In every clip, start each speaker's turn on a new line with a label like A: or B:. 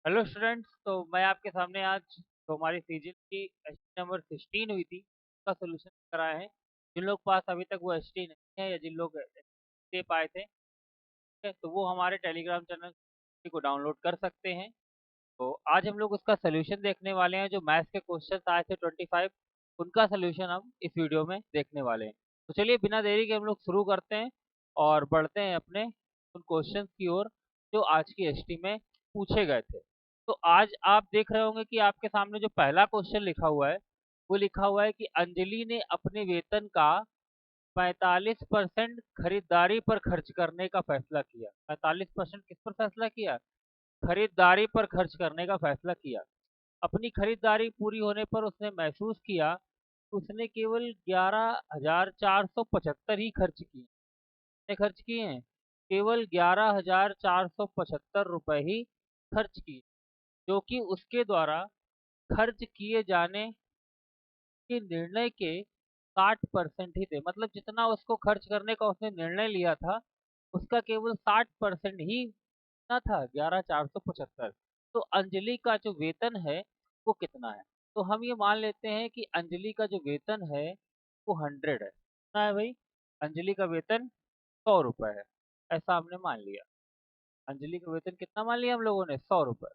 A: Hello students. तो मैं आपके सामने आज हमारी सीजन की एसटी नंबर 16 हुई थी उसका सोल्यूशन कराए हैं। जिन लोग पास अभी तक वो एसटी नहीं है या जिन लोग दे पाए थे, ठीक है, तो वो हमारे टेलीग्राम चैनल को डाउनलोड कर सकते हैं। तो आज हम लोग उसका सोल्यूशन देखने वाले हैं। जो मैथ्स के क्वेश्चन आए थे 25, उनका सोल्यूशन हम इस वीडियो में देखने वाले हैं। तो चलिए बिना देरी के हम लोग शुरू करते हैं और बढ़ते हैं अपने उन क्वेश्चंस की ओर जो आज की एसटी में पूछे गए थे। तो आज आप देख रहे होंगे कि आपके सामने जो पहला क्वेश्चन लिखा हुआ है वो लिखा हुआ है कि अंजलि ने अपने वेतन का 45% खरीदारी पर खर्च करने का फैसला किया। 45% किस पर फैसला किया? खरीदारी पर खर्च करने का फैसला किया। अपनी खरीदारी पूरी होने पर उसने महसूस किया कि उसने केवल 11,475 ही खर्च किए। कितने खर्च किए हैं? केवल 11,475 रुपए ही खर्च किए, जो कि उसके द्वारा खर्च किए जाने के निर्णय के 60% ही थे। मतलब जितना उसको खर्च करने का उसने निर्णय लिया था उसका केवल 60% ही कितना था? 11,475। तो अंजलि का जो वेतन है वो कितना है? तो हम ये मान लेते हैं कि अंजलि का जो वेतन है वो 100 है। कितना है भाई? अंजलि का वेतन 100 रुपए है, ऐसा हमने मान लिया। अंजलि का वेतन कितना मान लिया हम लोगों ने? 100 रुपए।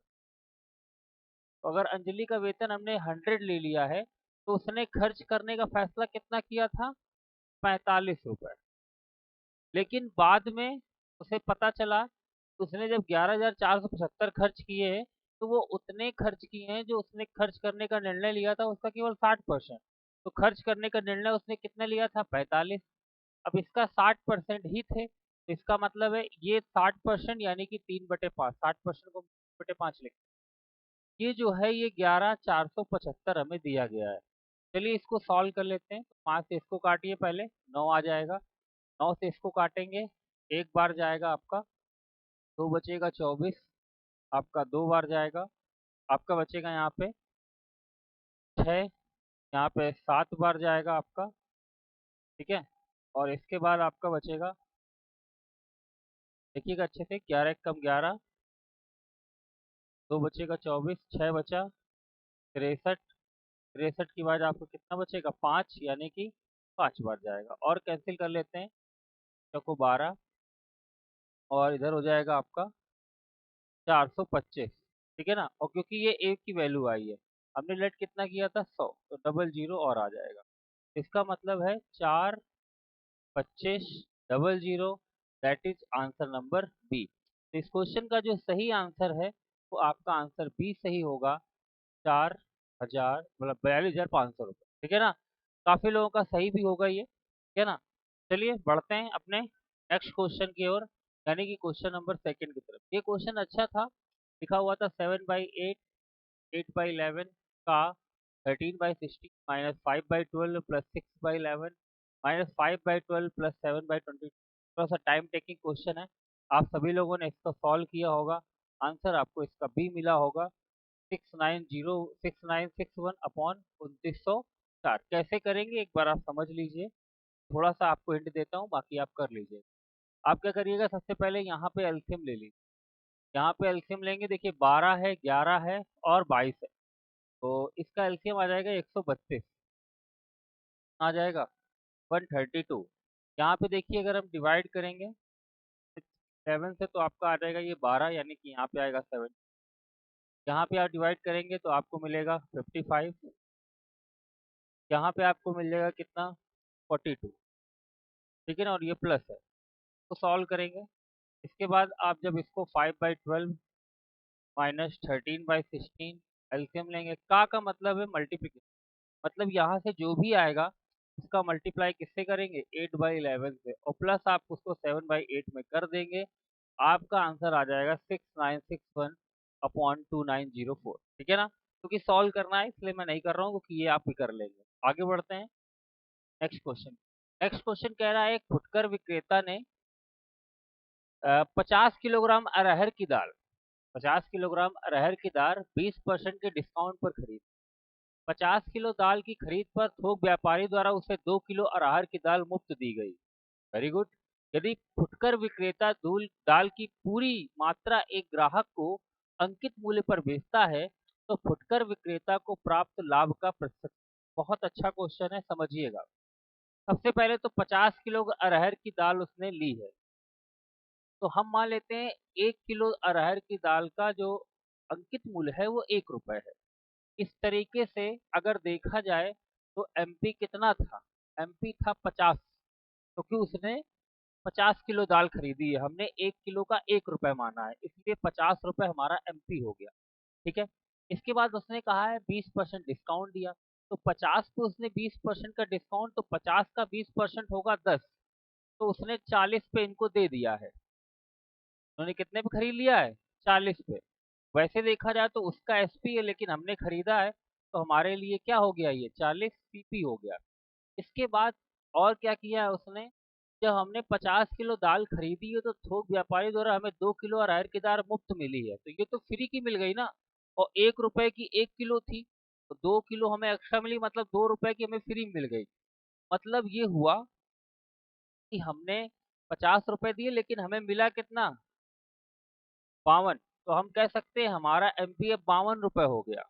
A: तो अगर अंजलि का वेतन हमने 100 ले लिया है तो उसने खर्च करने का फैसला कितना किया था? 45 रुपए। लेकिन बाद में उसे पता चला, उसने जब 11,475 खर्च किए हैं तो वो उतने खर्च किए हैं जो उसने खर्च करने का निर्णय लिया था उसका केवल 60%। तो खर्च करने का निर्णय उसने कितना लिया था? 45। अब इसका 60% ही थे, तो इसका मतलब है ये 60% यानी कि 3/5, 60% को 3/5 लिख। ये जो है ये 11,475 हमें दिया गया है। चलिए इसको सॉल्व कर लेते हैं। 5 से इसको काटिए, पहले 9 आ जाएगा। 9 से इसको काटेंगे, एक बार जाएगा आपका, 2 बचेगा 24, आपका 2 बार जाएगा, आपका बचेगा यहाँ पे 6, यहाँ पे 7 बार जाएगा आपका, ठीक है। और इसके बाद आपका बचेगा, देखिएगा अच्छे से, 11 एक कम 11, 2 बचेगा 24, 6 बचा 63, 63 के बाद आपको कितना बचेगा? 5, यानी कि 5 बार जाएगा। और कैंसिल कर लेते हैं, चौको 12 और इधर हो जाएगा आपका 425, ठीक है ना। और क्योंकि ये एक की वैल्यू आई है, हमने लेट कितना किया था? 100, तो डबल जीरो और आ जाएगा। इसका मतलब है 42500, that is answer number B. तो इस क्वेश्चन का जो सही आंसर है वो आपका आंसर बी सही होगा, 4,000 मतलब 42,500 रुपये, ठीक है ना। काफी लोगों का सही भी होगा ये, ठीक है ना। चलिए बढ़ते हैं अपने नेक्स्ट क्वेश्चन की ओर, यानी कि क्वेश्चन नंबर सेकंड की तरफ। ये क्वेश्चन अच्छा था, लिखा हुआ था 7/8, 8/11 का 13/16 -5/12 प्लस 6/11 -5/12 प्लस 7/20। थोड़ा सा टाइम टेकिंग क्वेश्चन है, आप सभी लोगों ने इसको सॉल्व किया होगा। आंसर आपको इसका बी मिला होगा, 6906,961/2904। कैसे करेंगे एक बार आप समझ लीजिए, थोड़ा सा आपको हिंट देता हूँ, बाकी आप कर लीजिए। आप क्या करिएगा, सबसे पहले यहाँ पे एलसीएम ले लीजिए। यहाँ पे एलसीएम लेंगे, देखिए 12 है, 11 है और 22 है, तो इसका एलसीएम आ जाएगा 132, आ जाएगा 132। यहाँ पे देखिए अगर हम डिवाइड करेंगे 7 से तो आपका आ जाएगा ये 12, यानी कि यहाँ पे आएगा 7। यहाँ पे आप डिवाइड करेंगे तो आपको मिलेगा 55, यहाँ पे आपको मिल जाएगा कितना? 42, ठीक है ना। और ये प्लस है, तो सॉल्व करेंगे। इसके बाद आप जब इसको 5/12 -13/16 एलसीएम लेंगे, का मतलब है मल्टीप्लिकेशन, मतलब यहाँ से जो भी आएगा उसका मल्टीप्लाई किससे करेंगे? 8/11 से, और प्लस आप उसको 7/8 में कर देंगे। आपका आंसर आ जाएगा 6961/2904, ठीक है ना। क्योंकि सॉल्व करना है इसलिए मैं नहीं कर रहा हूँ, क्योंकि ये आप भी कर लेंगे। आगे बढ़ते हैं नेक्स्ट क्वेश्चन। नेक्स्ट क्वेश्चन कह रहा है, एक फुटकर विक्रेता ने 50 किलोग्राम अरहर की दाल, 50 किलोग्राम अरहर की दाल 20% के डिस्काउंट पर खरीदी। 50 किलो दाल की खरीद पर थोक व्यापारी द्वारा उसे 2 किलो अरहर की दाल मुफ्त दी गई। Very good. यदि फुटकर विक्रेता दाल की पूरी मात्रा एक ग्राहक को अंकित मूल्य पर बेचता है तो फुटकर विक्रेता को प्राप्त लाभ का प्रतिशत। बहुत अच्छा क्वेश्चन है, समझिएगा। सबसे पहले तो 50 किलो अरहर की दाल उसने ली है, तो हम मान लेते हैं 1 किलो अरहर की दाल का जो अंकित मूल्य है वो 1 रुपए है। इस तरीके से अगर देखा जाए तो एमपी कितना था, एमपी था 50, क्योंकि उसने 50 किलो दाल खरीदी है, हमने 1 किलो का 1 रुपए माना है, इसलिए 50 रुपए हमारा एमपी हो गया। ठीक है। इसके बाद उसने कहा है 20% डिस्काउंट दिया, तो 50 पे उसने 20% का डिस्काउंट, तो 50 का 20% होगा 10, तो उसने 40 पे इनको दे दिया है। उन्होंने कितने पे खरीद लिया है, 40 पे। वैसे देखा जाए तो उसका एसपी है, लेकिन हमने खरीदा है तो हमारे लिए क्या हो गया, ये 40 सीपी हो गया। इसके बाद और क्या किया है उसने, जब हमने 50 किलो दाल खरीदी है तो थोक व्यापारी द्वारा हमें 2 किलो अरहर की दाल मुफ्त मिली है, तो ये तो फ्री की मिल गई ना। और 1 रुपए की 1 किलो थी, तो 2 किलो हमें एक्स्ट्रा मिली, मतलब 2 रुपए की हमें फ्री मिल गई। मतलब ये हुआ कि हमने 50 रुपए दिए लेकिन हमें मिला कितना, 52। तो हम कह सकते हैं हमारा एमपी अब 52 रुपए हो गया।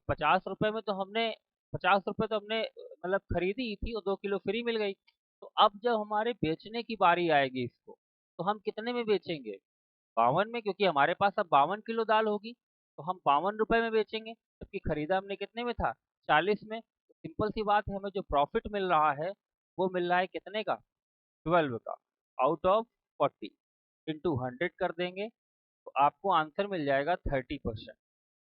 A: 50 रुपए में तो हमने 50 रुपए तो हमने मतलब खरीदी ही थी और 2 किलो फ्री मिल गई। तो अब जब हमारे बेचने की बारी आएगी इसको, तो हम कितने में बेचेंगे, 52 में, क्योंकि हमारे पास अब 52 किलो दाल होगी, तो हम 52 रुपए में बेचेंगे, जबकि खरीदा हमने कितने में था, 40 में। तो सिंपल सी बात है, हमें जो प्रॉफिट मिल रहा है वो मिल रहा है कितने का, 12 का, आउट ऑफ 40, इंटू 100 कर देंगे तो आपको आंसर मिल जाएगा 30%।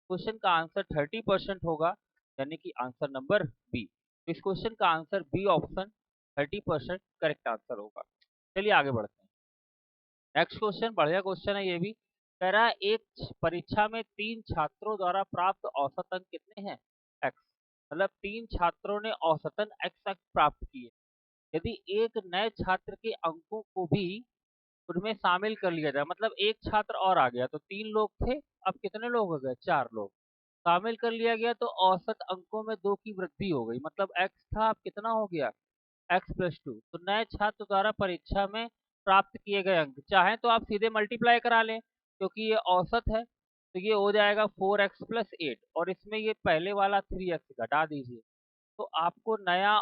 A: क्वेश्चन का आंसर 30% होगा, यानी कि आंसर नंबर बी। तो इस क्वेश्चन का answer B option 30% correct answer होगा। चलिए आगे बढ़ते हैं। नेक्स्ट क्वेश्चन बढ़िया क्वेश्चन है ये भी। कह रहा है एक परीक्षा में 3 छात्रों द्वारा प्राप्त औसत अंक कितने हैं, एक्स। मतलब 3 छात्रों ने औसतन एक्स अंक प्राप्त किए। यदि एक नए छात्र के अंकों को भी उनमें शामिल कर लिया जाए, मतलब एक छात्र और आ गया, तो 3 लोग थे, अब कितने लोग हो गए, 4 लोग शामिल कर लिया गया, तो औसत अंकों में 2 की वृद्धि हो गई। मतलब एक्स था, अब कितना हो गया, x+2। तो नए छात्र द्वारा परीक्षा में प्राप्त किए गए अंक, चाहे तो आप सीधे मल्टीप्लाई करा लें क्योंकि ये औसत है, तो ये हो जाएगा 4x+8, और इसमें ये पहले वाला 3x घटा दीजिए, तो आपको नया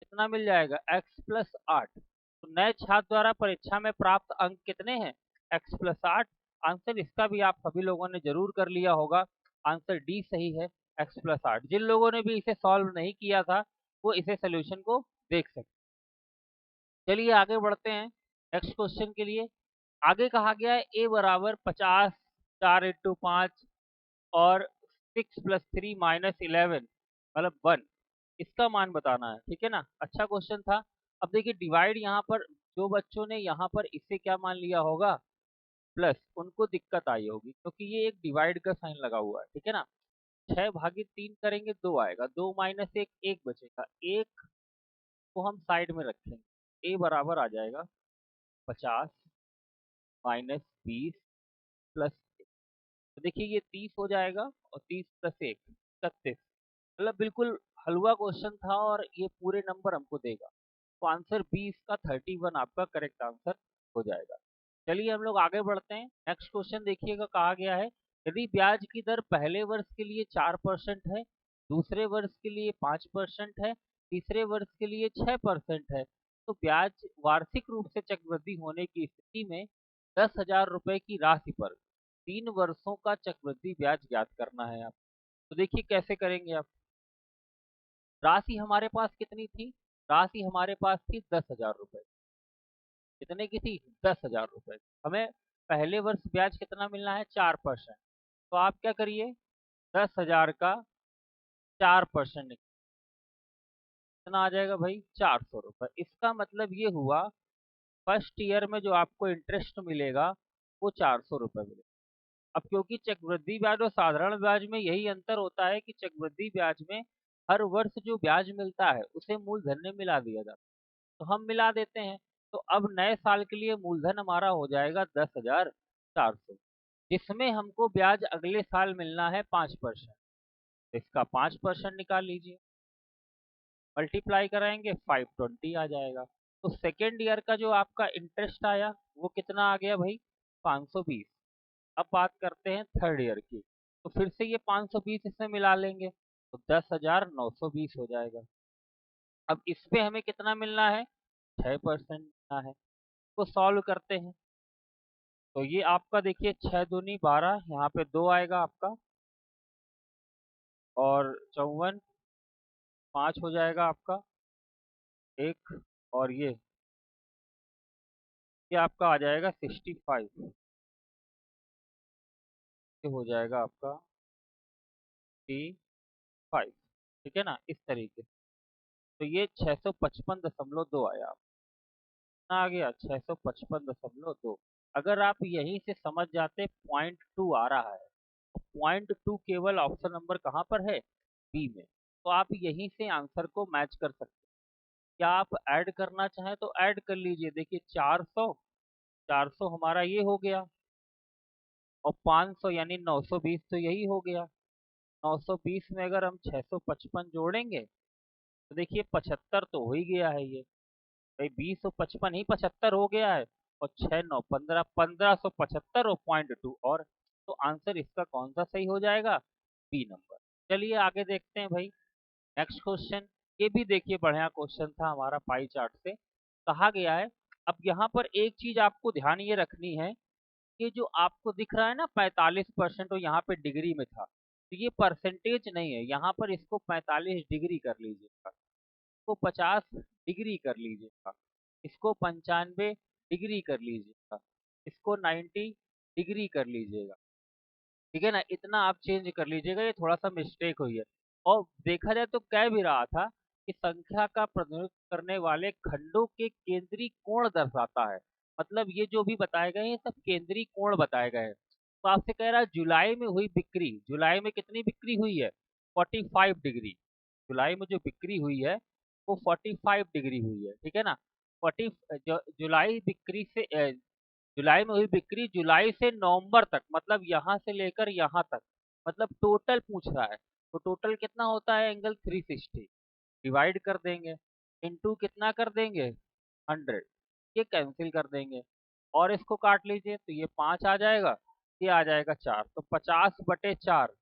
A: कितना मिल जाएगा, x+8। तो नए छात्र द्वारा परीक्षा में प्राप्त अंक कितने हैं, x+8। आंसर इसका भी आप सभी लोगों ने जरूर कर लिया होगा, आंसर डी सही है, x+8। जिन लोगों ने भी इसे सॉल्व नहीं किया था वो इसे सोल्यूशन को देख सकते। चलिए आगे बढ़ते हैं नेक्स्ट क्वेश्चन के लिए। आगे कहा गया है a बराबर 50, 4 × 5 और 6+3 - 11 मतलब 1, इसका मान बताना है। ठीक है ना, अच्छा क्वेश्चन था। अब देखिए डिवाइड, यहाँ पर जो बच्चों ने यहाँ पर इसे क्या मान लिया होगा, प्लस, उनको दिक्कत आई होगी क्योंकि ये एक डिवाइड का साइन लगा हुआ है। ठीक है ना, 6/3 करेंगे 2 आएगा, 2 - 1 1 बचेगा, 1 को हम साइड में रखेंगे, a बराबर आ जाएगा 50 - 20 प्लस 1। तो देखिए ये 30 हो जाएगा, और 30 + 1 36। मतलब बिल्कुल हलवा क्वेश्चन था और ये पूरे नंबर हमको देगा, तो आंसर बी इसका 31 आपका करेक्ट आंसर हो जाएगा। चलिए हम लोग आगे बढ़ते हैं। नेक्स्ट क्वेश्चन देखिएगा, कहा गया है यदि ब्याज की दर पहले वर्ष के लिए 4% है, दूसरे वर्ष के लिए 5% है, तीसरे वर्ष के लिए 6% है, तो ब्याज वार्षिक रूप से चक्रवृद्धि होने की स्थिति में 10,000 रुपए की राशि पर 3 वर्षों का चक्रवृद्धि ब्याज ज्ञात करना है आप। तो देखिए कैसे करेंगे आप। राशि हमारे पास कितनी थी, राशि हमारे पास थी 10,000 रुपए। कितने की थी, 10,000 रुपए। हमें पहले वर्ष ब्याज कितना मिलना है, 4%। तो आप क्या करिए, 10,000 का 4%, कितना आ जाएगा भाई, 400 रुपए। इसका मतलब ये हुआ फर्स्ट ईयर में जो आपको इंटरेस्ट मिलेगा वो 400 रुपए मिलेगा। अब क्योंकि चक्रवृद्धि ब्याज और साधारण ब्याज में यही अंतर होता है कि चक्रवृद्धि ब्याज में हर वर्ष जो ब्याज मिलता है उसे मूलधन में मिला दिया जाता है, तो हम मिला देते हैं। तो अब नए साल के लिए मूलधन हमारा हो जाएगा 10,400, जिसमें हमको ब्याज अगले साल मिलना है 5%। तो इसका 5% निकाल लीजिए, मल्टीप्लाई कराएंगे 520 आ जाएगा। तो सेकेंड ईयर का जो आपका इंटरेस्ट आया वो कितना आ गया भाई, 520। अब बात करते हैं थर्ड ईयर की, तो फिर से ये 520 इसमें मिला लेंगे तो 10,920 हो जाएगा। अब इस पे हमें कितना मिलना है, 6% मिलना है। तो सॉल्व करते हैं, तो ये आपका देखिए 6 दूनी 12, यहाँ पे 2 आएगा आपका, और 54 5 हो जाएगा आपका एक, और ये आपका आ जाएगा 65, ये हो जाएगा आपका 5, ठीक है ना, इस तरीके से। तो ये 655.2 आया, कितना आ गया 655.2। अगर आप यहीं से समझ जाते 0.2 आ रहा है, तो 0.2 केवल ऑप्शन नंबर कहाँ पर है, बी में, तो आप यहीं से आंसर को मैच कर सकते हैं। क्या आप ऐड करना चाहें तो ऐड कर लीजिए, देखिए 400 हमारा ये हो गया, और 500 यानी 920 तो यही हो गया। 920 में अगर हम 655 जोड़ेंगे तो देखिए 75 तो हो ही गया है ये, भाई 20 और 55 ही 75 हो गया है, और 6 9 15, 1575 और 0.2 और, तो आंसर इसका कौन सा सही हो जाएगा, बी नंबर। चलिए आगे देखते हैं भाई, नेक्स्ट क्वेश्चन। ये भी देखिए बढ़िया क्वेश्चन था हमारा, पाई चार्ट से कहा गया है। अब यहाँ पर एक चीज आपको ध्यान ये रखनी है, ये जो आपको दिख रहा है ना 45% और यहाँ पे डिग्री में था, तो ये परसेंटेज नहीं है, यहाँ पर इसको 45 डिग्री कर लीजिएगा, इसको 50 डिग्री कर लीजिएगा, इसको 95 डिग्री कर लीजिएगा, इसको 90 डिग्री कर लीजिएगा, ठीक है ना, इतना आप चेंज कर लीजिएगा, ये थोड़ा सा मिस्टेक हुई है। और देखा जाए तो कह भी रहा था कि संख्या का प्रतिनिधित्व करने वाले खंडों के केंद्रीय कोण दर्शाता है, मतलब ये जो भी बताए गए हैं सब केंद्रीय कोण बताए गए हैं। तो आपसे कह रहा है जुलाई में हुई बिक्री, जुलाई में कितनी बिक्री हुई है, 45 डिग्री, जुलाई में जो बिक्री हुई है वो 45 डिग्री हुई है, ठीक है ना। 40 जुलाई बिक्री से जुलाई में हुई बिक्री जुलाई से नवंबर तक, मतलब यहाँ से लेकर यहाँ तक, मतलब टोटल पूछ रहा है, तो टोटल कितना होता है एंगल 360, डिवाइड कर देंगे, इनटू कितना कर देंगे 100, ये कैंसिल कर देंगे, और इसको काट लीजिए तो ये 5 आ जाएगा, ये आ जाएगा 4, तो 50/4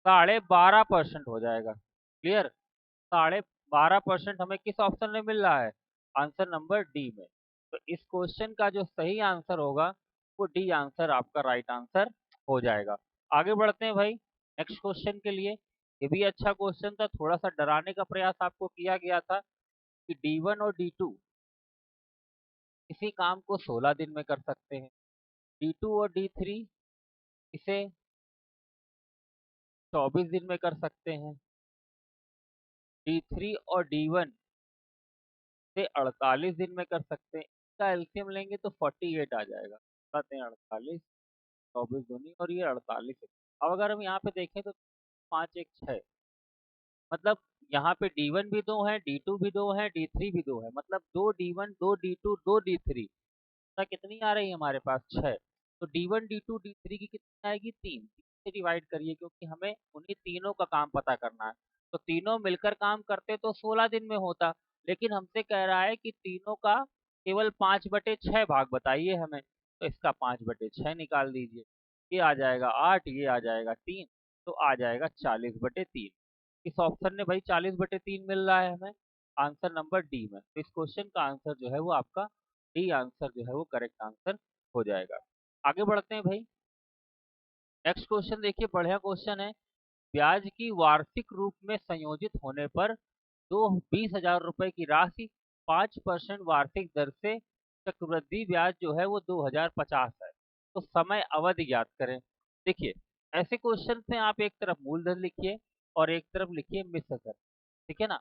A: 12.5% हो जाएगा। क्लियर, 12.5% हमें किस ऑप्शन में मिल रहा है, आंसर नंबर डी में। तो इस क्वेश्चन का जो सही आंसर होगा वो डी आंसर आपका राइट आंसर हो जाएगा। आगे बढ़ते हैं भाई नेक्स्ट क्वेश्चन के लिए। ये भी अच्छा क्वेश्चन था, थोड़ा सा डराने का प्रयास आपको किया गया था कि D1 और D2 इसी काम को 16 दिन में कर सकते हैं, D2 और D3 इसे 24 दिन में कर सकते हैं, D3 और D1 से 48 दिन में कर सकते हैं, इसका एलसीएम लेंगे तो 48 आ जाएगा, कहते हैं 48, 24 दूनी और ये 48 है। अब अगर हम यहाँ पे देखें तो 5 1 6, मतलब यहाँ पे D1 भी 2 है, D2 भी 2 है, D3 भी 2 है, मतलब 2 D1 2 D2 2 D3, कितनी आ रही है हमारे पास 6, तो D1 D2 D3 की कितनी आएगी 3, से डिवाइड करिए क्योंकि हमें उन्हीं तीनों का काम पता करना है, तो तीनों मिलकर काम करते तो 16 दिन में होता, लेकिन हमसे कह रहा है कि तीनों का केवल 5/6 भाग बताइए हमें, तो इसका 5/6 निकाल दीजिए, ये आ जाएगा 8, ये आ जाएगा 3, तो आ जाएगा 40/3। इस ऑप्शन में भाई 40/3 मिल रहा है हमें, आंसर नंबर डी में, तो इस क्वेश्चन का आंसर जो है वो आपका डी आंसर जो है वो करेक्ट आंसर हो जाएगा। आगे बढ़ते हैं भाई, नेक्स्ट क्वेश्चन देखिए बढ़िया क्वेश्चन है। ब्याज की वार्षिक रूप में संयोजित होने पर 20,000 रुपए की राशि 5% वार्षिक दर से चक्रवृद्धि ब्याज जो है वो 2050 है, तो समय अवधि ज्ञात करें। देखिए ऐसे क्वेश्चन में आप एक तरफ मूलधन लिखिए और एक तरफ लिखिए मिश्र धन, ठीक है ना।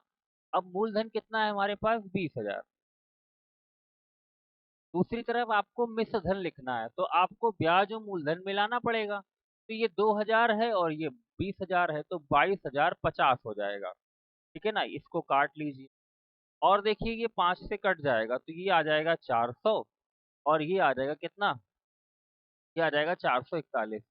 A: अब मूलधन कितना है हमारे पास 20,000, दूसरी तरफ आपको मिश्र धन लिखना है, तो आपको ब्याज और मूलधन मिलाना पड़ेगा, तो ये 2,000 है और ये 20,000 है, तो 22,050 हो जाएगा, ठीक है ना, इसको काट लीजिए, और देखिए ये 5 से कट जाएगा तो ये आ जाएगा 400, और ये आ जाएगा कितना, ये आ जाएगा 441।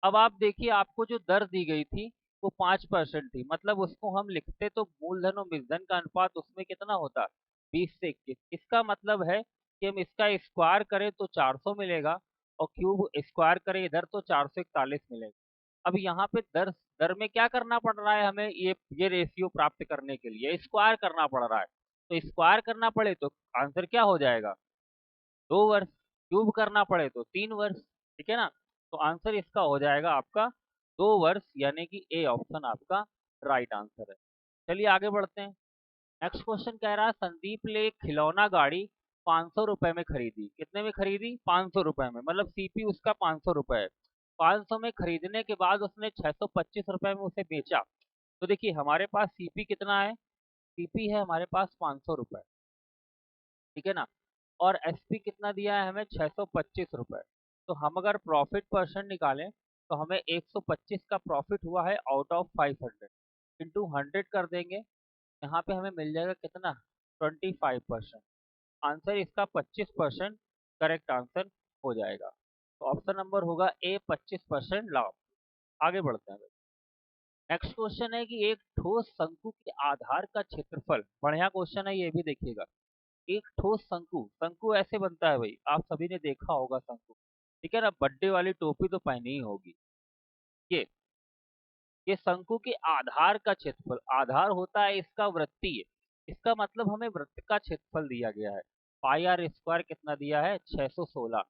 A: अब आप देखिए आपको जो दर दी गई थी वो 5% थी, मतलब उसको हम लिखते तो मूलधन और मिश्रधन का अनुपात उसमें कितना होता, 20 से 21, इसका मतलब है कि हम इसका स्क्वायर करें तो 400 मिलेगा और क्यूब स्क्वायर करें इधर तो 441 मिलेगा। अब यहाँ पे दर दर में क्या करना पड़ रहा है हमें, ये रेशियो प्राप्त करने के लिए स्क्वायर करना पड़ रहा है। तो स्क्वायर करना पड़े तो आंसर क्या हो जाएगा, 2 वर्ष। क्यूब करना पड़े तो 3 वर्ष। ठीक है ना, तो आंसर इसका हो जाएगा आपका 2 वर्ष, यानी कि ए ऑप्शन आपका राइट आंसर है। चलिए आगे बढ़ते हैं। नेक्स्ट क्वेश्चन कह रहा है संदीप ने एक खिलौना गाड़ी 500 रुपए में खरीदी। कितने में खरीदी, 500 रुपए में, मतलब सीपी उसका 500 रुपए है। 500 में खरीदने के बाद उसने 625 रुपए में उसे बेचा। तो देखिए हमारे पास सीपी कितना है, सीपी है हमारे पास 500 रुपए। ठीक है ना, और एसपी कितना दिया है हमें, 625 रुपए। तो हम अगर प्रॉफिट परसेंट निकालें तो हमें 125 का प्रॉफिट हुआ है आउट ऑफ 500, इंटू 100 कर देंगे। यहाँ पे हमें मिल जाएगा कितना, 25%। आंसर इसका 25% करेक्ट आंसर हो जाएगा। तो ऑप्शन नंबर होगा ए, 25% लाभ। आगे बढ़ते हैं। नेक्स्ट क्वेश्चन है कि एक ठोस शंकु के आधार का क्षेत्रफल, बढ़िया क्वेश्चन है ये भी देखिएगा। एक ठोस शंकु, शंकु ऐसे बनता है भाई, आप सभी ने देखा होगा शंकु। ठीक है ना, बर्थडे वाली टोपी तो पहनी ही होगी। ये ये शंकु के आधार का क्षेत्रफल, आधार होता है इसका वृत्तीय, इसका मतलब हमें वृत्त का क्षेत्रफल दिया गया है। पाई आर स्क्वायर कितना दिया है, 616।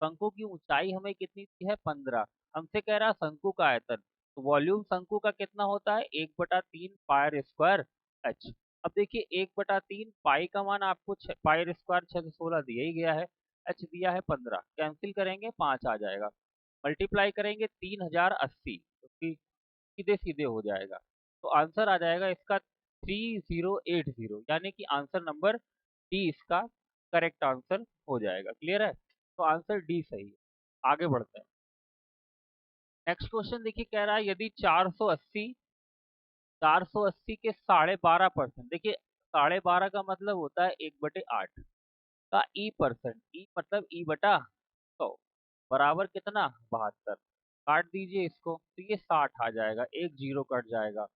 A: शंकु की ऊंचाई हमें कितनी दी है, 15। हमसे कह रहा है शंकु का आयतन, तो वॉल्यूम शंकु का कितना होता है, 1/3 पाई आर स्क्वायर एच। अब देखिए 1/3 पाई का मान आपको पाई आर स्क्वायर 616 दिया ही गया है, एच दिया है 15, कैंसिल करेंगे 5 आ जाएगा, मल्टीप्लाई करेंगे 3080, सीधे सीधे हो जाएगा। तो आंसर आ जाएगा इसका 3080, यानी कि आंसर नंबर डी इसका करेक्ट आंसर हो जाएगा। क्लियर है, तो आंसर डी सही है। आगे बढ़ते हैं। नेक्स्ट क्वेश्चन देखिए कह रहा है यदि 480 के 12.5%, देखिए 12.5 का मतलब होता है 1/8 का ई%, ई मतलब ई बटा 100 बराबर कितना, 72। काट दीजिए इसको तो ये 60 आ जाएगा, एक जीरो कट जाएगा,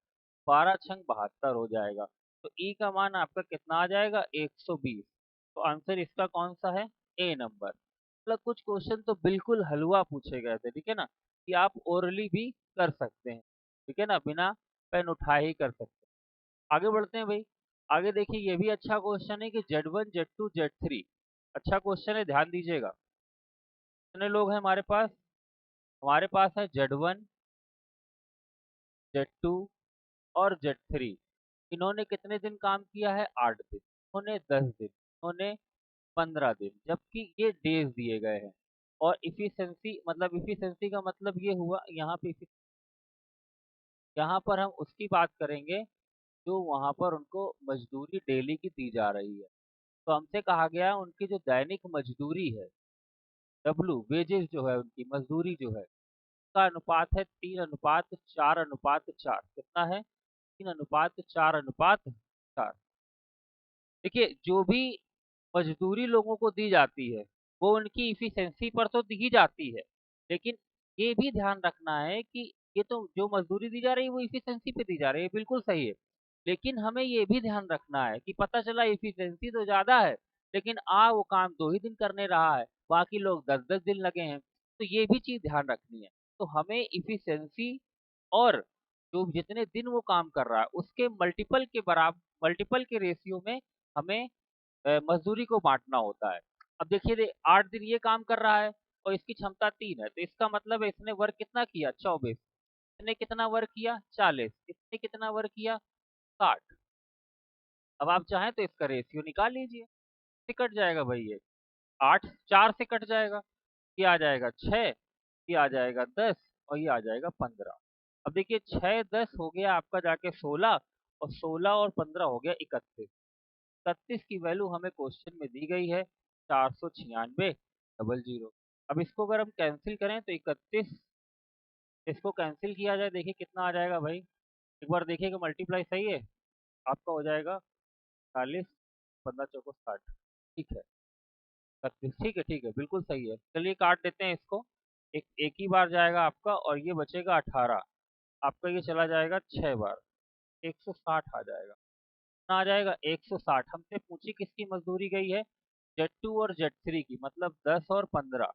A: 12×72 हो जाएगा। तो ई का मान आपका कितना आ जाएगा, 120। तो आंसर इसका कौन सा है, ए नंबर। मतलब कुछ क्वेश्चन तो बिल्कुल हलवा पूछे गए थे। ठीक है ना, कि आप ओरली भी कर सकते हैं। ठीक है ना, बिना पेन उठाए ही कर सकते हैं। आगे बढ़ते हैं भाई। आगे देखिए ये भी अच्छा क्वेश्चन है कि Z1 Z2 Z3, अच्छा क्वेश्चन है, ध्यान दीजिएगा। कितने लोग हैं हमारे पास, हमारे पास है Z1 Z2 और Z3। इन्होंने कितने दिन काम किया है, 8 दिन, इन्होंने 10 दिन, इन्होंने 15 दिन, जबकि ये डेज दिए गए हैं। और इफिशिएंसी, मतलब इफिशिएंसी का मतलब ये हुआ, यहाँ पर हम उसकी बात करेंगे जो वहाँ पर उनको मजदूरी डेली की दी जा रही है। तो हमसे कहा गया उनकी जो दैनिक मजदूरी है, डब्लू वेजेस जो है, उनकी मजदूरी जो है, का अनुपात है 3:4:4। कितना है, 3:4:4। देखिए जो भी मजदूरी लोगों को दी जाती है वो उनकी इफिशिएंसी पर तो दी जाती है, लेकिन ये भी ध्यान रखना है कि ये तो जो मजदूरी दी जा रही है वो इफिशिएंसी पे दी जा रही है, बिल्कुल सही है। लेकिन हमें ये भी ध्यान रखना है कि पता चला इफिशिएंसी तो ज्यादा है, लेकिन वो काम 2 ही दिन करने रहा है, बाकी लोग 10-10 दिन लगे हैं। तो ये भी चीज ध्यान रखनी है। तो हमें इफिशिएंसी और जो जितने दिन वो काम कर रहा है उसके मल्टीपल के बराबर, मल्टीपल के रेशियो में हमें मजदूरी को बांटना होता है। अब देखिए 8 दिन ये काम कर रहा है और इसकी क्षमता 3 है, तो इसका मतलब है इसने वर्क कितना किया, 24। इसने कितना वर्क किया, 40। इसने कितना वर्क किया, 60। अब आप चाहें तो इसका रेशियो निकाल लीजिए, से कट जाएगा भाई ये 8, 4 से कट जाएगा, ये आ जाएगा 6, ये आ जाएगा 10 और ये आ जाएगा 15। अब देखिए 6-10 हो गया आपका जाके 16, और 16 और 15 हो गया 31। 31 की वैल्यू हमें क्वेश्चन में दी गई है 496,000। अब इसको अगर हम कैंसिल करें तो 31, इसको कैंसिल किया जाए, देखिए कितना आ जाएगा भाई, एक बार देखिएगा मल्टीप्लाई सही है, आपका हो जाएगा 40, 15×4 = 60। ठीक है, 31, ठीक है बिल्कुल सही है। चलिए काट देते हैं इसको, एक एक ही बार जाएगा आपका और ये बचेगा 18, आपका ये चला जाएगा 6 बार, 160 आ जाएगा। कितना आ जाएगा, 160। हमसे पूछी किसकी मजदूरी गई है, Z2 और Z3 की, मतलब 10 और 15,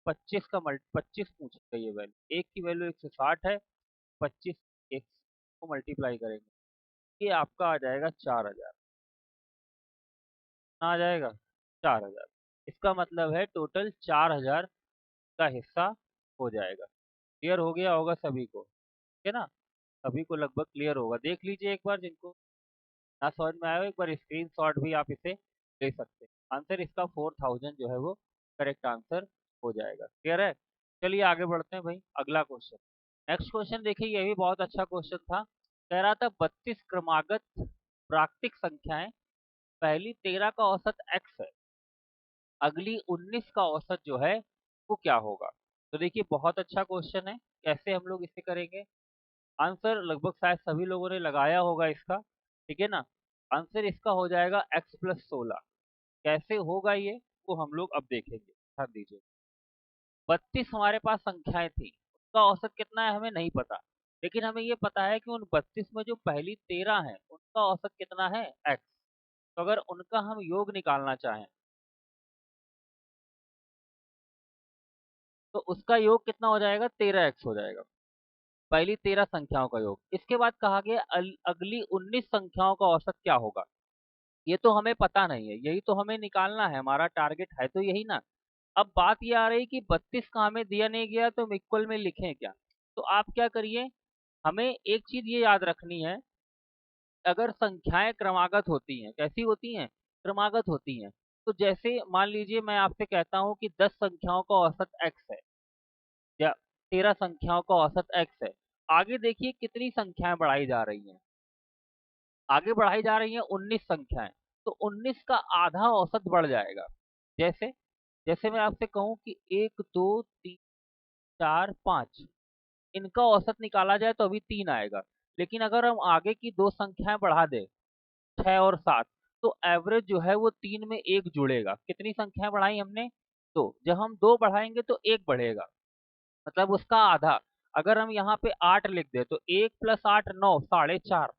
A: 25 का 25 पूछेगा ये वैल्यू। एक की वैल्यू 160 है, 25 एक को मल्टीप्लाई करेंगे, ये आपका आ जाएगा 4000। आ जाएगा 4000। इसका मतलब है टोटल 4000 का हिस्सा हो जाएगा। क्लियर हो गया होगा सभी को, ठीक है ना? सभी को लगभग क्लियर होगा। देख लीजिए एक बार, जिनको ना समझ में आया हो एक बार स्क्रीनशॉट भी आप इसे ले सकते हैं। आंसर इसका 4000 जो है वो करेक्ट आंसर हो जाएगा। क्लियर है? चलिए आगे बढ़ते हैं भाई, अगला क्वेश्चन। नेक्स्ट क्वेश्चन देखिए, ये भी बहुत अच्छा क्वेश्चन था। कह रहा था 32 क्रमागत प्राकृतिक संख्याएं, पहली 13 का औसत x है, अगली 19 का औसत जो है वो क्या होगा? तो देखिए बहुत अच्छा क्वेश्चन है। कैसे हम लोग इसे करेंगे? आंसर लगभग शायद सभी लोगों ने लगाया होगा इसका, ठीक है ना? आंसर इसका हो जाएगा x+16। कैसे होगा ये, वो हम लोग अब देखेंगे। ध्यान दीजिए, 32 हमारे पास संख्याएं थी, उसका औसत कितना है हमें नहीं पता, लेकिन हमें ये पता है कि उन 32 में जो पहली 13 है उनका औसत कितना है x। तो अगर उनका हम योग निकालना चाहें तो उसका योग कितना हो जाएगा? 13x हो जाएगा, पहली 13 संख्याओं का योग। इसके बाद कहा गया अगली 19 संख्याओं का औसत क्या होगा? ये तो हमें पता नहीं है, यही तो हमें निकालना है, हमारा टारगेट है तो यही ना। अब बात ये आ रही कि 32 का हमें दिया नहीं गया तो हम इक्वल में लिखें क्या? तो आप क्या करिए, हमें एक चीज ये याद रखनी है, अगर संख्याएं क्रमागत होती हैं, कैसी होती हैं? क्रमागत होती हैं। तो जैसे मान लीजिए मैं आपसे कहता हूं कि 10 संख्याओं का औसत x है, या 13 संख्याओं का औसत x है। आगे देखिए कितनी संख्याएं बढ़ाई जा रही हैं, आगे बढ़ाई जा रही हैं 19 संख्याएं। तो 19 का आधा औसत बढ़ जाएगा। जैसे जैसे मैं आपसे कहूं कि 1 2 3 4 5, इनका औसत निकाला जाए तो अभी 3 आएगा। लेकिन अगर हम आगे की दो संख्याएं बढ़ा दें, 6 और 7, तो एवरेज जो है वो 3 में 1 जुड़ेगा। कितनी संख्याएं बढ़ाई हमने? दो। जब हम दो बढ़ाएंगे तो 1 बढ़ेगा, मतलब उसका आधा। अगर हम यहाँ पे 8 लिख दे तो 1 + 8 9, 4.5।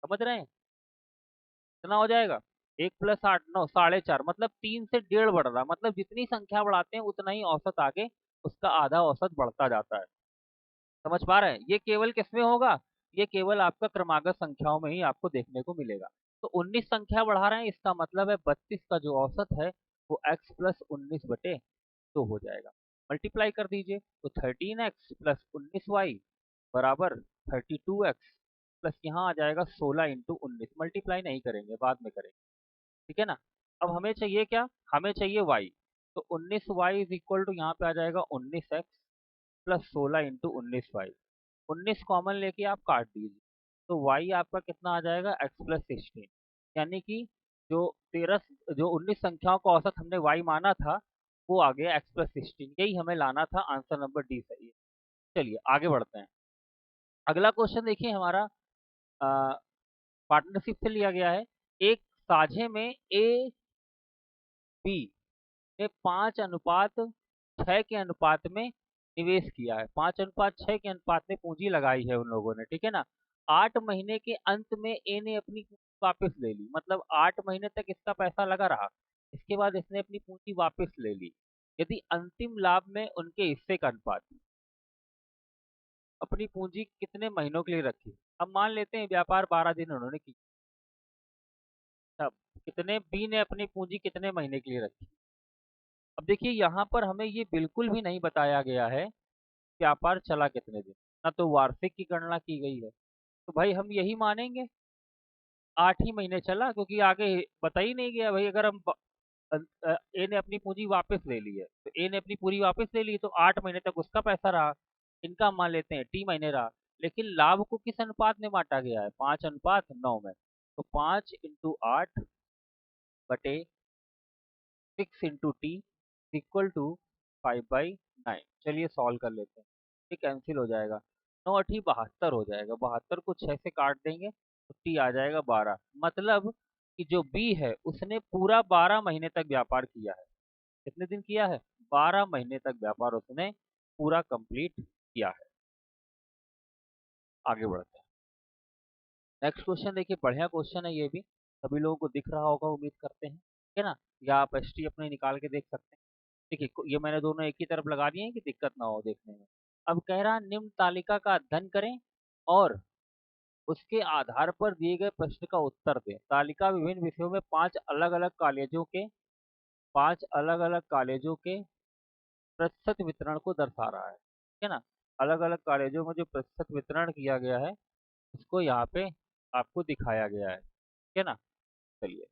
A: समझ रहे हैं? कितना हो जाएगा? 1 + 8 9, 4.5, मतलब 3 से डेढ़ बढ़ रहा। मतलब जितनी संख्या बढ़ाते हैं उतना ही औसत आगे उसका आधा औसत बढ़ता जाता है। समझ पा रहे हैं? ये केवल किसमें होगा? ये केवल आपका क्रमागत संख्याओं में ही आपको देखने को मिलेगा। तो 19 संख्या बढ़ा रहे हैं, इसका मतलब है 32 का जो औसत है वो x+19/2 हो जाएगा। मल्टीप्लाई कर दीजिए तो 13x+19y बराबर 32x, प्लस यहाँ आ जाएगा 16 × 19। मल्टीप्लाई नहीं करेंगे, बाद में करेंगे, ठीक है ना? अब हमें चाहिए क्या? हमें चाहिए y। तो 19y इज इक्वल टू यहाँ पे आ जाएगा 19x प्लस 16 × 19y। 19 कॉमन लेके आप काट दीजिए तो y आपका कितना आ जाएगा? x+16। यानी कि जो 13 जो 19 संख्याओं का औसत हमने y माना था वो आ गया x+16। यही हमें लाना था, आंसर नंबर डी सही है। चलिए आगे बढ़ते हैं। अगला क्वेश्चन देखिए हमारा पार्टनरशिप से लिया गया है। एक साझे में ए बी ने 5:6 के अनुपात में निवेश किया है। 5:6 के अनुपात में पूंजी लगाई है उन लोगों ने, ठीक है ना? 8 महीने के अंत में ए ने अपनी पूंजी वापस ले ली, मतलब 8 महीने तक इसका पैसा लगा रहा, इसके बाद इसने अपनी पूंजी वापस ले ली। यदि अंतिम लाभ में उनके हिस्से का अनुपात, अपनी पूंजी कितने महीनों के लिए रखी? अब मान लेते हैं व्यापार 12 दिन उन्होंने की, तब कितने बी ने अपनी पूंजी कितने महीने के लिए रखी? अब देखिए यहाँ पर हमें ये बिल्कुल भी नहीं बताया गया है व्यापार चला कितने दिन, ना तो वार्षिक की गणना की गई है। तो भाई हम यही मानेंगे 8 ही महीने चला, क्योंकि आगे बता ही नहीं गया। भाई अगर हम ए ने अपनी पूंजी वापस ले ली है तो ए ने अपनी पूरी वापस ले ली तो 8 महीने तक उसका पैसा रहा, इनका मान लेते हैं टी महीने रहा। लेकिन लाभ को किस अनुपात में बांटा गया है? 5:9 में। तो 5 × 8/6 × t इक्वल टू 5/9। चलिए सॉल्व कर लेते हैं, ये कैंसिल हो जाएगा। 9 × 8 = 72 हो जाएगा। 72 को 6 से काट देंगे तो टी आ जाएगा 12। मतलब कि जो बी है उसने पूरा 12 महीने तक व्यापार किया है। कितने दिन किया है? 12 महीने तक व्यापार उसने पूरा कंप्लीट किया है। आगे बढ़ते हैं। नेक्स्ट क्वेश्चन देखिए, बढ़िया क्वेश्चन है ये भी, सभी लोगों को दिख रहा होगा उम्मीद करते हैं। है ना, या आप एस टी अपने निकाल के देख सकते हैं। देखिए ये मैंने दोनों एक ही तरफ लगा दिए हैं कि दिक्कत ना हो देखने में। अब कह रहा निम्न तालिका का अध्ययन करें और उसके आधार पर दिए गए प्रश्न का उत्तर दें। तालिका विभिन्न विषयों में पांच अलग अलग कॉलेजों के प्रतिशत वितरण को दर्शा रहा है, ठीक है ना। अलग अलग कॉलेजों में जो प्रतिशत वितरण किया गया है उसको यहाँ पे आपको दिखाया गया है, ठीक है ना। चलिए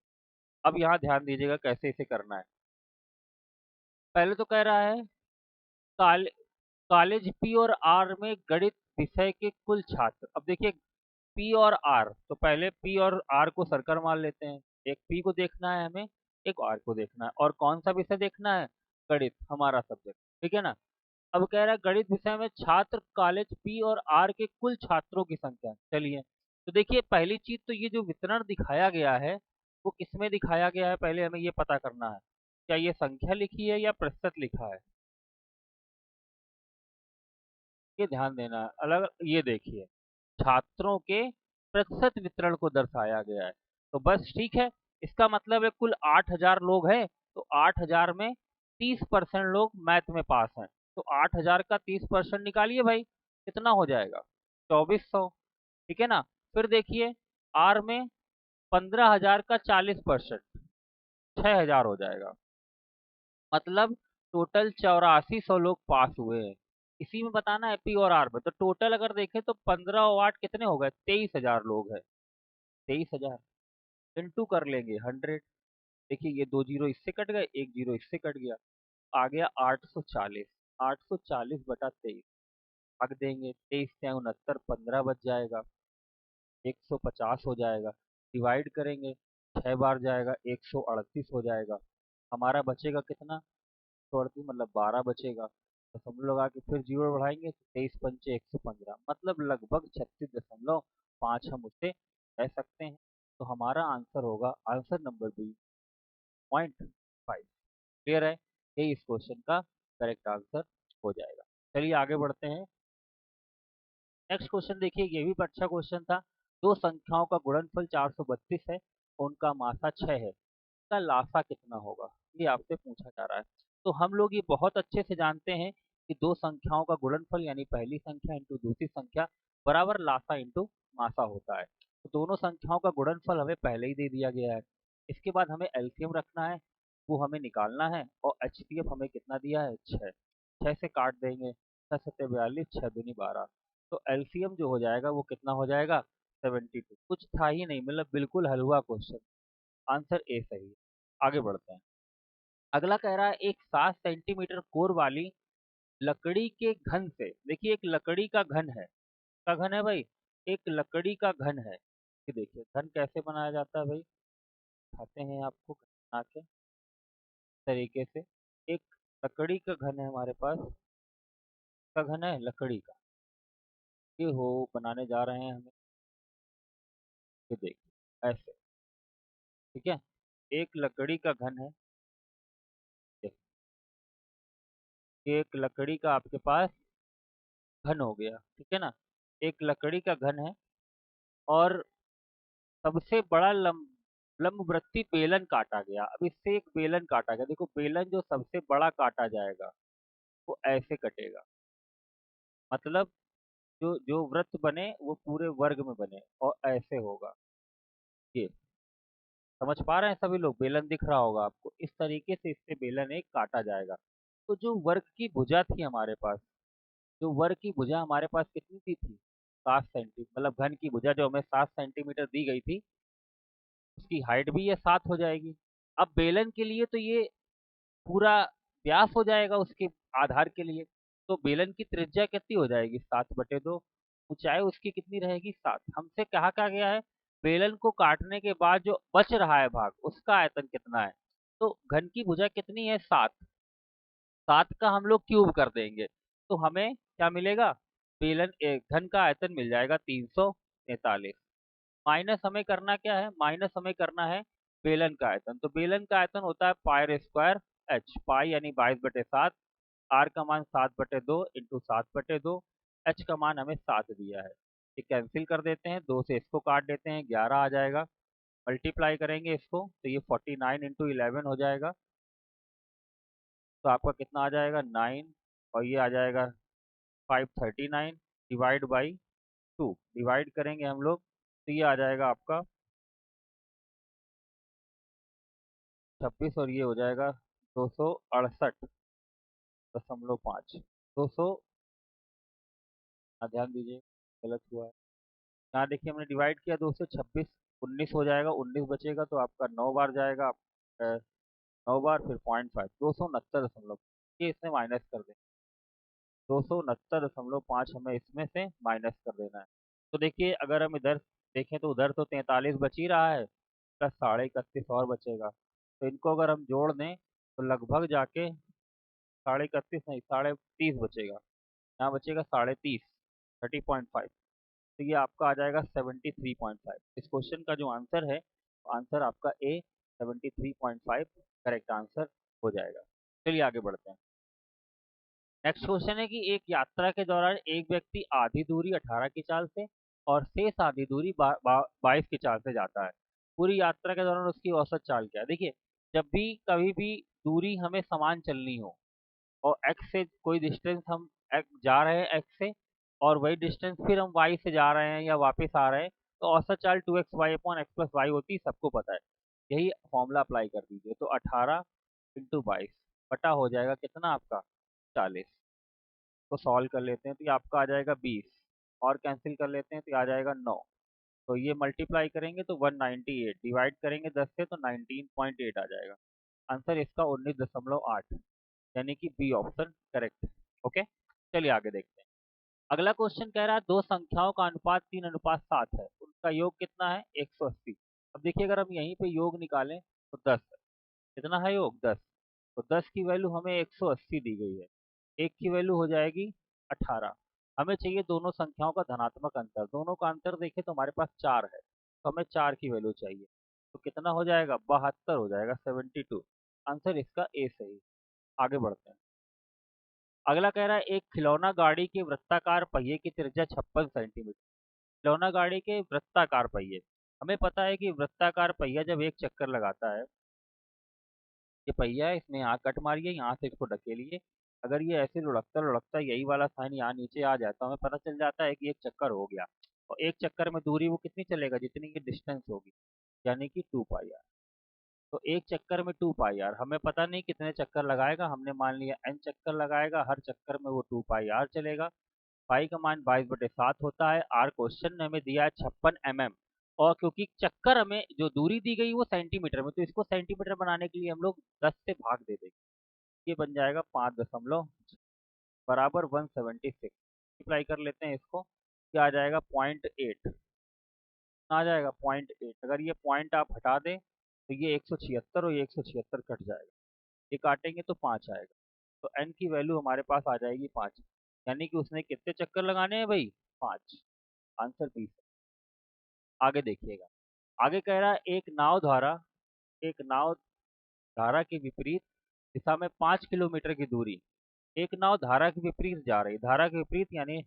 A: अब यहाँ ध्यान दीजिएगा कैसे इसे करना है। पहले तो कह रहा है कॉले कॉलेज पी और आर में गणित विषय के कुल छात्र। अब देखिए पी और आर, तो पहले पी और आर को सर्कल मार लेते हैं। एक पी को देखना है हमें, एक आर को देखना है, और कौन सा विषय देखना है, गणित हमारा सब्जेक्ट, ठीक है ना। अब कह रहा है गणित विषय में छात्र कॉलेज पी और आर के कुल छात्रों की संख्या। चलिए तो देखिए पहली चीज तो ये जो वितरण दिखाया गया है वो किसमें दिखाया गया है, पहले हमें ये पता करना है। क्या ये संख्या लिखी है या प्रतिशत लिखा है, ये ध्यान देना है। अलग ये देखिए छात्रों के प्रतिशत वितरण को दर्शाया गया है, तो बस ठीक है। इसका मतलब है कुल 8,000 लोग हैं, तो 8,000 में 30% लोग मैथ में पास हैं। तो 8,000 का 30% निकालिए भाई, कितना हो जाएगा, 2400, ठीक है ना। फिर देखिए आर में 15,000 का 40%, 6,000 हो जाएगा। मतलब टोटल 8400 लोग पास हुए हैं। इसी में बताना है पी और आर में, तो टोटल अगर देखें तो 15 और 8 कितने हो गए, 23,000 लोग हैं। 23,000 इंटू कर लेंगे 100। देखिए ये 2 जीरो इससे कट गए, एक जीरो इससे कट गया, आ गया 840। 840 बटा 23 भाग देंगे, 23 से 69, 15 बच जाएगा, 150 हो जाएगा। डिवाइड करेंगे 6 बार जाएगा, 138 हो जाएगा। हमारा बचेगा कितना, 138 मतलब 12 बचेगा। तो हम लोग आके फिर जीरो बढ़ाएंगे तो 23 पंचे 115, मतलब लगभग 36.5 हम उससे कह सकते हैं। तो हमारा आंसर होगा आंसर नंबर बी, 0.5। क्लियर है, यही इस क्वेश्चन का करेक्ट आंसर हो जाएगा। चलिए आगे बढ़ते हैं। नेक्स्ट क्वेश्चन देखिए, ये भी अच्छा क्वेश्चन था। दो संख्याओं का गुणनफल 432 है, उनका मासा 6 है, का लासा कितना होगा, ये आपसे पूछा जा रहा है। तो हम लोग ये बहुत अच्छे से जानते हैं कि दो संख्याओं का गुणनफल यानी पहली संख्या इंटू दूसरी संख्या बराबर लासा इंटू मासा होता है। तो दोनों संख्याओं का गुणनफल हमें पहले ही दे दिया गया है। इसके बाद हमें एलसीएम रखना है, वो हमें निकालना है, और एचसीएफ हमें कितना दिया है, 6। 6 से काट देंगे, 6 सत्ते 42, 6 दूनी 12। तो एलसीएम जो हो जाएगा वो कितना हो जाएगा, 72। कुछ था ही नहीं, मतलब बिल्कुल हलवा क्वेश्चन। आंसर ए सही है। आगे बढ़ते हैं। अगला कह रहा है एक 7 सेंटीमीटर कोर वाली लकड़ी के घन से, देखिए एक लकड़ी का घन है, का घन है भाई, एक लकड़ी का घन है। कि देखिए घन कैसे बनाया जाता है भाई, खाते हैं आपको बना के तरीके से। एक लकड़ी का घन है हमारे पास, का घन है लकड़ी का, ये हो बनाने जा रहे हैं हमें। ये देखिए ऐसे, ठीक है, एक लकड़ी का घन है। देखिए, एक लकड़ी का आपके पास घन हो गया, ठीक है ना, एक लकड़ी का घन है, और सबसे बड़ा लंबवृत्तीय बेलन काटा गया। अब इससे एक बेलन काटा गया, देखो बेलन जो सबसे बड़ा काटा जाएगा वो ऐसे कटेगा, मतलब जो जो वृत्त बने वो पूरे वर्ग में बने और ऐसे होगा। ये समझ पा रहे हैं सभी लोग, बेलन दिख रहा होगा आपको, इस तरीके से इससे बेलन एक काटा जाएगा। तो जो वर्ग की भुजा थी हमारे पास, जो वर्ग की भुजा हमारे पास कितनी थी 7 सेंटी, मतलब घन की भुजा जो हमें 7 सेंटीमीटर दी गई थी, उसकी हाइट भी ये 7 हो जाएगी। अब बेलन के लिए तो ये पूरा व्यास हो जाएगा उसके आधार के लिए, तो बेलन की त्रिज्या कितनी हो जाएगी, 7/2। ऊंचाई उसकी कितनी रहेगी, 7। हमसे कहा क्या गया है, बेलन को काटने के बाद जो बच रहा है भाग उसका आयतन कितना है। तो घन की भुजा कितनी है, 7। 7 का हम लोग क्यूब कर देंगे तो हमें क्या मिलेगा, बेलन घन का आयतन मिल जाएगा 343। माइनस हमें करना क्या है, माइनस हमें करना है बेलन का आयतन। तो बेलन का आयतन होता है पाई स्क्वायर एच, पाई यानी 22/7, आर का मान 7/2 इंटू 7/2, एच का मान हमें 7 दिया है। ये कैंसिल कर देते हैं, 2 से इसको काट देते हैं, 11 आ जाएगा। मल्टीप्लाई करेंगे इसको तो ये 49 इंटू 11 हो जाएगा। तो आपका कितना आ जाएगा 9, और ये आ जाएगा 539 डिवाइड बाई 2, डिवाइड करेंगे हम लोग तो ये आ जाएगा आपका 26, और ये हो जाएगा 268.5। 200, ध्यान दीजिए गलत हुआ है। यहाँ देखिए हमने डिवाइड किया 226, 19 हो जाएगा, 19 बचेगा तो आपका 9 बार जाएगा। 9 बार फिर 0.5, 269 दशमलव, ये इसमें माइनस कर दें। 269.5 हमें इसमें से माइनस कर देना है। तो देखिए अगर हम इधर देखें तो उधर तो 43 बच ही रहा है, प्लस 31.5 और बचेगा। तो इनको अगर हम जोड़ दें तो लगभग जाके 31.5 नहीं 30.5 बचेगा। यहाँ बचेगा 30.5, 30.5। तो ये आपका आ जाएगा 73.5। इस क्वेश्चन का जो आंसर है, आंसर आपका ए 73.5 करेक्ट आंसर हो जाएगा। चलिए आगे बढ़ते हैं। नेक्स्ट क्वेश्चन है कि एक यात्रा के दौरान एक व्यक्ति आधी दूरी 18 की चाल से और शेष आधी दूरी 22 की चाल से जाता है। पूरी यात्रा के दौरान उसकी औसत चाल क्या है? देखिए जब भी कभी भी दूरी हमें समान चलनी हो और x से कोई डिस्टेंस हम जा रहे हैं x से, और वही डिस्टेंस फिर हम y से जा रहे हैं या वापस आ रहे हैं, तो औसत चाल 2xy upon x plus Y होती है, सबको पता है। यही फॉर्मूला अप्लाई कर दीजिए। तो 18 इंटू 22 बटा हो जाएगा कितना आपका 40। को सॉल्व कर लेते हैं तो ये आपका आ जाएगा 20, और कैंसिल कर लेते हैं तो ये आ जाएगा 9। तो ये मल्टीप्लाई करेंगे तो 198, डिवाइड करेंगे 10 से तो 19.8 आ जाएगा। आंसर इसका 19.8, यानी कि बी ऑप्शन करेक्ट है। ओके, चलिए आगे देखते हैं। अगला क्वेश्चन कह रहा है दो संख्याओं का अनुपात 3:7 है, उनका योग कितना है? 180। अब देखिए अगर हम यहीं पे योग निकालें तो 10 है। कितना है योग? 10। तो 10 की वैल्यू हमें 180 दी गई है, एक की वैल्यू हो जाएगी 18। हमें चाहिए दोनों संख्याओं का धनात्मक अंतर। दोनों का अंतर देखें तो हमारे पास 4 है, तो हमें 4 की वैल्यू चाहिए। तो कितना हो जाएगा? 72 हो जाएगा, 72। आंसर इसका ए सही। आगे बढ़ते हैं। अगला कह रहा है एक खिलौना गाड़ी के वृत्ताकार पहिए की त्रिज्या 56 सेंटीमीटर। खिलौना गाड़ी के वृत्ताकार पहिए, हमें पता है कि वृत्ताकार पहिया जब एक चक्कर लगाता है, ये पहिया है इसमें यहाँ कट मारिए, यहाँ से इसको ढकेलिए। अगर ये ऐसे लुढ़कता लुढ़कता यही वाला साइन यहाँ नीचे आ जाता है, हमें पता चल जाता है कि एक चक्कर हो गया। और एक चक्कर में दूरी वो कितनी चलेगा? जितनी ये डिस्टेंस होगी, यानी कि 2 पाई आर। तो एक चक्कर में 2 पाई आर, हमें पता नहीं कितने चक्कर लगाएगा, हमने मान लिया n चक्कर लगाएगा, हर चक्कर में वो 2 पाई आर चलेगा। पाई का मान 22/7 होता है। आर क्वेश्चन ने हमें दिया है 56 mm, और क्योंकि चक्कर हमें जो दूरी दी गई वो सेंटीमीटर में, तो इसको सेंटीमीटर बनाने के लिए हम लोग 10 से भाग दे देंगे। ये बन जाएगा 5 दशमलव बराबर 176। मल्टीप्लाई कर लेते हैं इसको, क्या आ जाएगा? 0.8 आ जाएगा, 0.8। अगर ये पॉइंट आप हटा दें तो ये 176 और ये 176 कट जाएगा, ये काटेंगे तो 5 आएगा। तो n की वैल्यू हमारे पास आ जाएगी 5, यानी कि उसने कितने चक्कर लगाने हैं भाई? 5। आंसर 20। आगे देखिएगा, आगे कह रहा है एक नाव धारा के विपरीत दिशा में 5 किलोमीटर की दूरी, एक नाव धारा के विपरीत जा रही। धारा के विपरीत यानी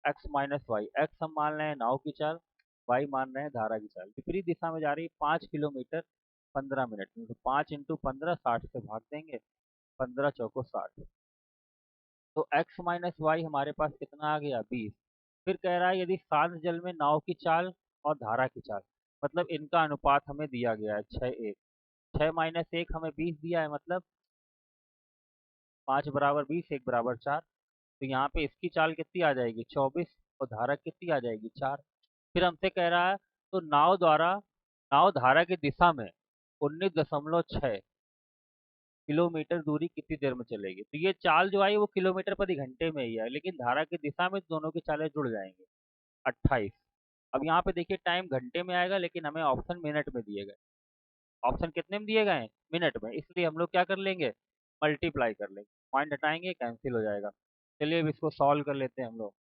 A: एक्स माइनस वाई, एक्स हम मान रहे हैं नाव की चाल, वाई मान रहे हैं धारा की चाल, विपरीत दिशा में जा रही 5 किलोमीटर 15 मिनट में। तो 5 इंटू 15, 60 से भाग देंगे, 15 चौको 60। तो x माइनस वाई हमारे पास कितना आ गया? 20। फिर कह रहा है यदि शांत जल में नाव की चाल और धारा की चाल, मतलब इनका अनुपात हमें दिया गया है 6:1। 6 माइनस 1 हमें 20 दिया है, मतलब 5 बराबर 20, 1 बराबर 4। तो यहाँ पे इसकी चाल कितनी आ जाएगी? 24, और धारा कितनी आ जाएगी? 4। फिर हमसे कह रहा है तो नाव धारा की दिशा में 19.6 किलोमीटर दूरी कितनी देर में चलेगी? तो ये चाल जो आई वो किलोमीटर प्रति घंटे में ही है, लेकिन धारा की दिशा में दोनों की चालें जुड़ जाएंगे। 28। अब यहाँ पे देखिए टाइम घंटे में आएगा, लेकिन हमें ऑप्शन मिनट में दिए गए। ऑप्शन कितने में दिए गए हैं? मिनट में, इसलिए हम लोग क्या कर लेंगे? मल्टीप्लाई कर लेंगे, पॉइंट हटाएंगे कैंसिल हो जाएगा। चलिए अब इसको सॉल्व कर लेते हैं हम लोग।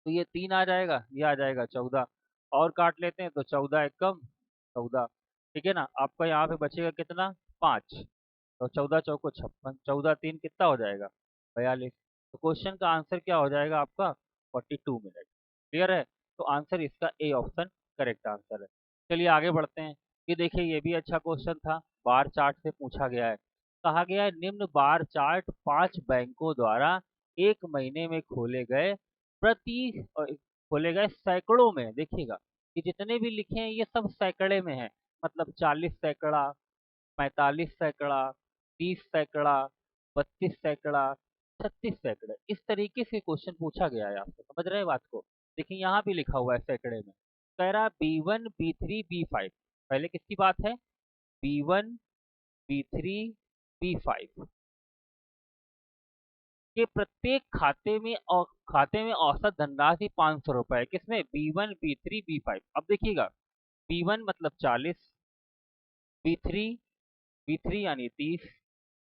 A: तो ये 3 आ जाएगा, ये आ जाएगा 14, और काट लेते हैं तो 14 एकम 14। ठीक है ना? आपका यहाँ पे बचेगा कितना? 5। तो 14 चौको 56, 14 3 कितना हो जाएगा? 42। तो क्वेश्चन का आंसर क्या हो जाएगा आपका? 42 मिनट। क्लियर है? तो आंसर इसका ए ऑप्शन करेक्ट आंसर है। चलिए आगे बढ़ते हैं। ये देखिए ये भी अच्छा क्वेश्चन था, बार चार्ट से पूछा गया है। कहा गया है निम्न बार चार्ट 5 बैंकों द्वारा एक महीने में खोले गए सैकड़ों में, देखिएगा कि जितने भी लिखे हैं ये सब सैकड़े में है। मतलब 40 सैकड़ा, 45 सैकड़ा, 30 सैकड़ा, 32 सैकड़ा, 36 सैकड़े, इस तरीके से क्वेश्चन पूछा गया है। आपको समझ रहे हैं बात को? देखिए यहाँ भी लिखा हुआ है सैकड़े में। कह रहा B1 B3 B5, पहले किसकी बात है? B1 B3 B5 के प्रत्येक खाते में औसत धनराशि 500 रुपए। किसमें? B1 B3 B5। अब देखिएगा B1 मतलब 40, B3 B3 यानी 30,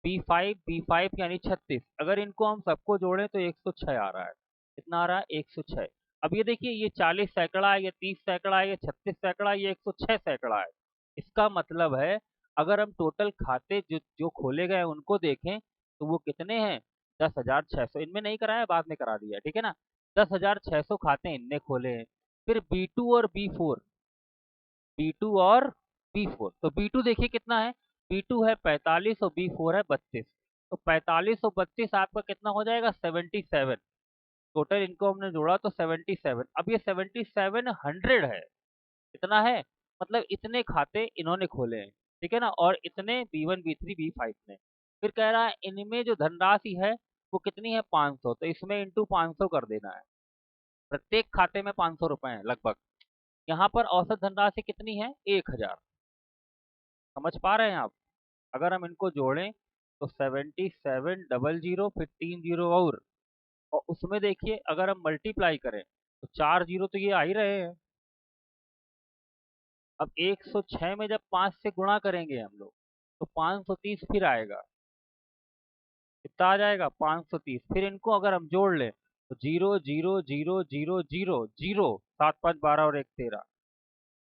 A: B5 यानी 36। अगर इनको हम सबको जोड़ें तो 106 आ रहा है। कितना आ रहा है? 106। अब ये देखिए ये 40 सैकड़ा है, ये 30 सैकड़ा है, ये 36 सैकड़ा है, ये 106 सैकड़ा है। इसका मतलब है अगर हम टोटल खाते जो जो खोले गए हैं उनको देखें तो वो कितने हैं? 10,600। इनमें नहीं कराया, बाद में करा दिया, ठीक है ना। 10,600 खाते इनने खोले हैं। फिर B2 और B4, तो B2 देखिए कितना है? B2 है 45 और B4 है 32। तो 45 और 32 आपका कितना हो जाएगा? 77। टोटल इनको हमने जोड़ा तो 77। अब ये 7700 है। कितना है? मतलब इतने खाते इन्होंने खोले हैं, ठीक है ना, और इतने B1 B3 B5 ने। फिर कह रहा है इनमें जो धनराशि है वो कितनी है? 500। तो इसमें इंटू 500 कर देना है। प्रत्येक खाते में 500 रुपए है लगभग। यहाँ पर औसत धनराशि कितनी है? 1000। समझ पा रहे हैं आप? अगर हम इनको जोड़ें तो 7700, फिर 3 जीरो और उसमें देखिए अगर हम मल्टीप्लाई करें तो 4 जीरो तो ये आ ही रहे हैं। अब 106 में जब 5 से गुणा करेंगे हम लोग तो 530 फिर आएगा। कितना आ जाएगा? 530। फिर इनको अगर हम जोड़ लें तो 0 0 0 0 0 0, 7 5 12 और 1 13,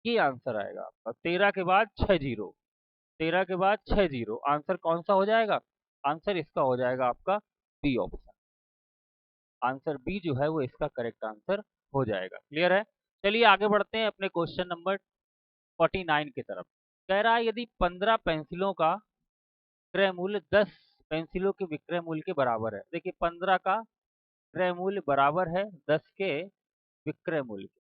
A: ये आंसर आएगा आपका। 13 के बाद 6 जीरो, 13 के बाद 6 जीरो, आंसर कौन सा हो जाएगा? आंसर इसका हो जाएगा आपका बी ऑप्शन। आंसर बी जो है वो इसका करेक्ट आंसर हो जाएगा। क्लियर है? चलिए आगे बढ़ते हैं अपने क्वेश्चन नंबर 49 की तरफ। कह रहा है यदि 15 पेंसिलों का क्रय मूल्य 10 पेंसिलों के विक्रय मूल्य के बराबर है। देखिए 15 का क्रय मूल्य बराबर है 10 के विक्रय मूल्य के।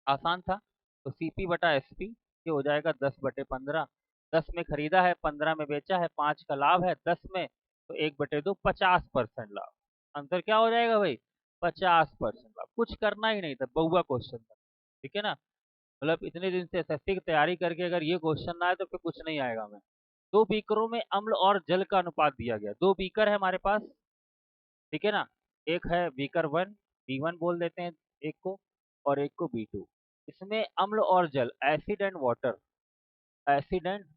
A: आसान था। तो सीपी बटा एसपी ये हो जाएगा 10/15। 10 में खरीदा है, 15 में बेचा है, 5 का लाभ है 10 में, तो 1/2 50% लाभ। आंसर क्या हो जाएगा भाई? 50% लाभ। कुछ करना ही नहीं था, बहुआ क्वेश्चन था, ठीक है ना। मतलब इतने दिन से एसएससी की तैयारी करके अगर ये क्वेश्चन ना आए तो फिर कुछ नहीं आएगा हमें। दो बीकरों में अम्ल और जल का अनुपात दिया गया। दो बीकर है हमारे पास, ठीक है ना। एक है बीकर 1, B1 बोल देते हैं एक को, और एक को B2। इसमें अम्ल और जल, एसिड एंड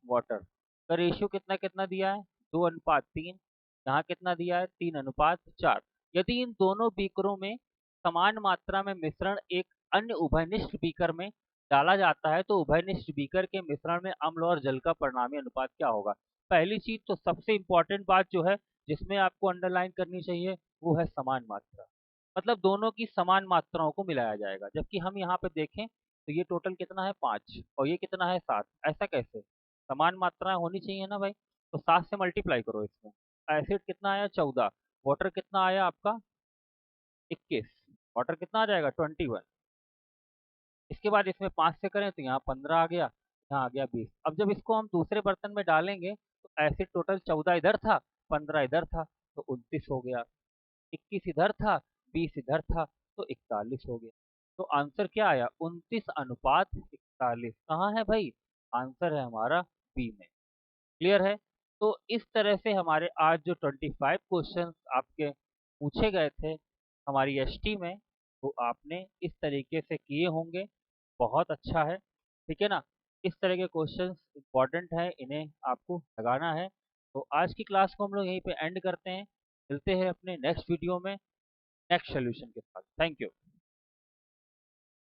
A: वाटर का रेशियो कितना कितना दिया है? 2:3। यहाँ कितना दिया है? 3:4। यदि इन दोनों बीकरों में समान मात्रा में मिश्रण एक अन्य उभयनिष्ठ बीकर में डाला जाता है तो उभयनिष्ठ बीकर के मिश्रण में अम्ल और जल का परिणामी अनुपात क्या होगा? पहली चीज तो सबसे इंपॉर्टेंट बात जो है जिसमें आपको अंडरलाइन करनी चाहिए वो है समान मात्रा। मतलब दोनों की समान मात्राओं को मिलाया जाएगा। जबकि हम यहाँ पे देखें तो ये टोटल कितना है? 5 और ये कितना है? 7। ऐसा कैसे? समान मात्राएं होनी चाहिए ना भाई। तो 7 से मल्टीप्लाई करो इसमें। एसिड कितना आया? 14। वाटर कितना आया आपका? 21। वाटर कितना आ जाएगा? 21। इसके बाद इसमें 5 से करें तो यहाँ 15 आ गया, यहाँ आ गया 20। अब जब इसको हम दूसरे बर्तन में डालेंगे तो एसिड टोटल 14 इधर था, 15 इधर था, तो 29 हो गया। 21 इधर था, 20 इधर था, तो 41 हो गया। तो आंसर क्या आया? 29:41। कहाँ है भाई? आंसर है हमारा बी में। क्लियर है? तो इस तरह से हमारे आज जो 25 क्वेश्चंस आपके पूछे गए थे हमारी एसटी में, वो आपने इस तरीके से किए होंगे। बहुत अच्छा है, ठीक है ना। इस तरह के क्वेश्चंस इंपॉर्टेंट है, इन्हें आपको लगाना है। तो आज की क्लास को हम लोग यहीं पे एंड करते हैं। मिलते हैं अपने नेक्स्ट वीडियो में नेक्स्ट सोल्यूशन के साथ। Thank you.